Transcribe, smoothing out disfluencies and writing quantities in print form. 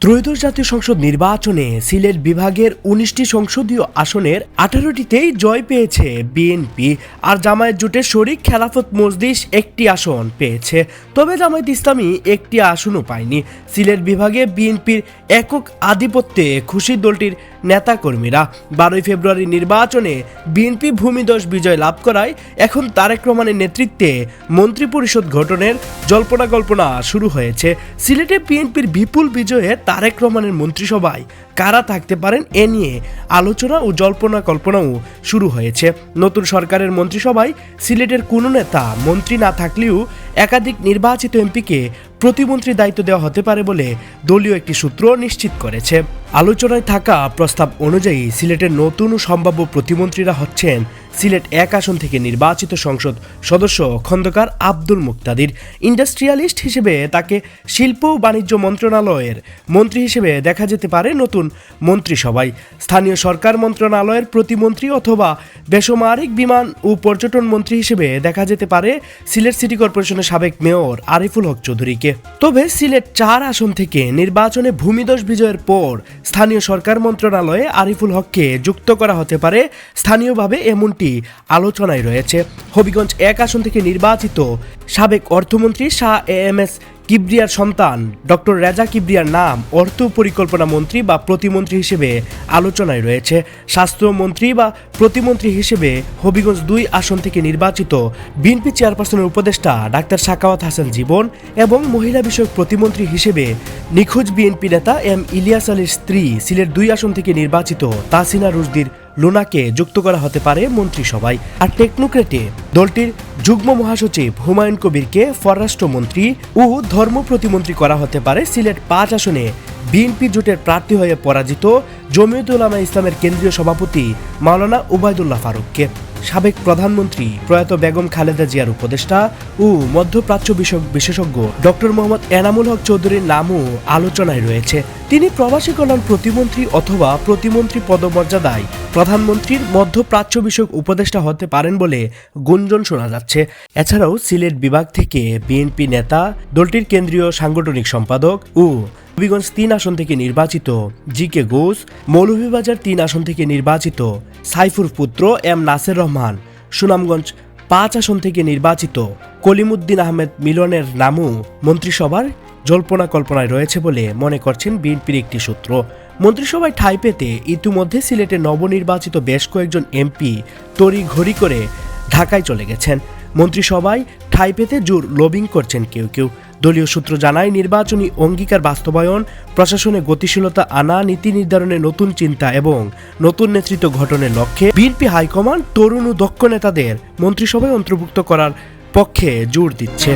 ত্রয়োদশ জাতীয় সংসদ নির্বাচনে সিলেট বিভাগের ১৯টি সংসদীয় আসনের ১৮টিতেই জয় পেয়েছে বিএনপি, আর জামায়াত জোটের শরিক খেলাফত মজলিস একটি আসন পেয়েছে। তবে জামায়াত ইসলামী একটি আসনও পায়নি। সিলেট বিভাগে বিএনপির একক আধিপত্যে খুশি দলটির নেতাকর্মীরা। ১২ ফেব্রুয়ারি নির্বাচনে বিএনপি ভূমিধস বিজয় লাভ করায় এখন তারেক রহমানের নেতৃত্বে মন্ত্রিপরিষদ গঠনের জল্পনা শুরু হয়েছে। সিলেটে বিএনপির বিপুল বিজয়ে তারেক রহমানের মন্ত্রিসভায় কারা থাকতে পারেন এ নিয়ে আলোচনা ও কল্পনাও শুরু হয়েছে। নতুন সরকারের মন্ত্রিসভায় সিলেটের কোনো নেতা মন্ত্রী না থাকলেও একাধিক নির্বাচিত এমপিকে প্রতিমন্ত্রীর দায়িত্ব দেওয়া হতে পারে বলে দলীয় একটি সূত্র নিশ্চিত করেছে। আলোচনায় থাকা প্রস্তাব অনুযায়ী সিলেটের নতুন ও সম্ভাব্য প্রতিমন্ত্রীরা হচ্ছেন সিলেট ১ আসন থেকে নির্বাচিত সংসদ সদস্য খন্দকার আব্দুল মুক্তাদির। ইন্ডাস্ট্রিয়ালিস্ট হিসেবে তাকে শিল্প ও বাণিজ্য মন্ত্রণালয়ের মন্ত্রী হিসেবে দেখা যেতে পারে নতুন মন্ত্রিসভায়। স্থানীয় সরকার মন্ত্রণালয়ের প্রতিমন্ত্রী অথবা বেসামরিক বিমান ও পর্যটন মন্ত্রী হিসেবে দেখা যেতে পারে সিলেট সিটি কর্পোরেশনের সাবেক মেয়র আরিফুল হক চৌধুরীকে। তবে সিলেট ৪ আসন থেকে নির্বাচনে ভূমিধস বিজয়ের পর স্থানীয় সরকার মন্ত্রণালয়ে আরিফুল হককে যুক্ত করা হতে পারে স্থানীয়ভাবে, এমনটি আলোচনায় রয়েছে। হবিগঞ্জ ১ আসন থেকে নির্বাচিত সাবেক অর্থমন্ত্রী শাহ এএমএস কিবরিয়ার সন্তান ডক্টর রেজা কিবরিয়ার নাম অর্থ পরিকল্পনা মন্ত্রী বা প্রতিমন্ত্রী হিসেবে আলোচনায় রয়েছে। স্বাস্থ্যমন্ত্রী বা প্রতিমন্ত্রী হিসেবে হবিগঞ্জ ২ আসন থেকে নির্বাচিত বিএনপি চেয়ারপারসনের উপদেষ্টা ডাক্তার সাখাওয়াত হাসান জীবন এবং মহিলা বিষয়ক প্রতিমন্ত্রী হিসেবে নিখোঁজ বিএনপি নেতা এম ইলিয়াস আলীর স্ত্রী সিলেট ২ আসন থেকে নির্বাচিত তাহসিনা রুশদীর লুনাকে যুক্ত করা হতে পারে মন্ত্রিসভায়। আর টেকনোক্রেটে দলটির যুগ্ম মহাসচিব হুমায়ুন কবিরকে পররাষ্ট্রমন্ত্রী ও ধর্ম প্রতিমন্ত্রী করা হতে পারে সিলেট ৫ আসনে বিএনপি জোটের প্রার্থী হয়ে পরাজিত জমিয়তে উলামা ইসলামের কেন্দ্রীয় সভাপতি মাওলানা উবাইদুল্লাহ ফারুককে। সাবেক প্রধানমন্ত্রী প্রয়াত বেগম খালেদা জিয়ার উপদেষ্টা ও মধ্যপ্রাচ্য বিষয়ক বিশেষজ্ঞ ডক্টর মোহাম্মদ এনামুল হক চৌধুরীর নামও আলোচনায় রয়েছে। তিনি প্রবাসী কল্যাণ প্রতিমন্ত্রী অথবা প্রতিমন্ত্রী পদমর্যাদায় প্রধানমন্ত্রীর মধ্যপ্রাচ্য বিষয়ক উপদেষ্টা হতে পারেন বলে গুঞ্জন শোনা যাচ্ছে। এছাড়াও সিলেট বিভাগ থেকে বিএনপি নেতা, দলটির কেন্দ্রীয় সাংগঠনিক সম্পাদক ও হবিগঞ্জ ৩ আসন থেকে নির্বাচিত জি.কে. ঘোষ, মৌলভীবাজার ৩ আসন থেকে নির্বাচিত সাইফুর পুত্র এম নাসের রহমান, সুনামগঞ্জ ৫ আসন থেকে নির্বাচিত কলিমুদ্দিন আহমেদ মিলনের নামও মন্ত্রিসভার কল্পনায় রয়েছে বলে মনে করছেন বিএনপির একটি সূত্র। মন্ত্রিসভায় ঠাঁই পেতে ইতিমধ্যে সিলেটে নবনির্বাচিত বেশ কয়েকজন এমপি তড়িঘড়ি করে ঢাকায় চলে গেছেন। মন্ত্রিসভায় ঠাঁই পেতে জোর লবিং করছেন কেউ। দলীয় সূত্র জানায়, নির্বাচনী অঙ্গীকার বাস্তবায়ন, প্রশাসনে গতিশীলতা আনা, নীতি নির্ধারণে নতুন চিন্তা এবং নতুন নেতৃত্ব গঠনের লক্ষ্যে বিএনপি হাইকমান্ড তরুণ ও দক্ষ নেতাদের মন্ত্রিসভায় অন্তর্ভুক্ত করার পক্ষে জোর দিচ্ছে।